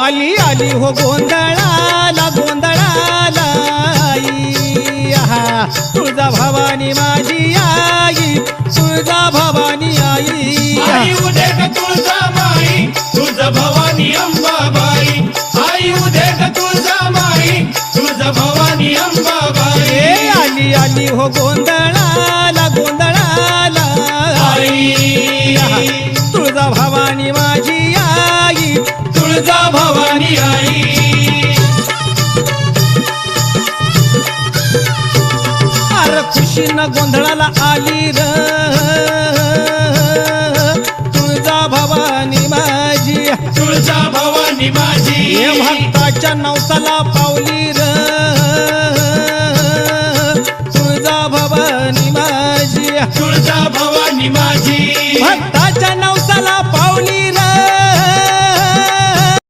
आली आली हो गोंधळाला गोंधळाला आई आहा तुळजा भवानी माझी आई तुळजा भवानी आई आई उदे ग तुळजा माई तुळजा भवानी अंबाबाई आई उदे ग तुळजा माई तुळजा भवानी अंबाबाई आली आली हो गोंधळाला गोंधळाला आई तुळजा भवानी माझी आई तुळजा भवानी आई अरे खुशीनं गोंधळाला आली र तुळजा भवानी माझी तुळजा भवानी माझी हे भक्ताच्या नवसाला पावली र तुळजा भवानी माझी तुळजा भवानी माझी भक्ता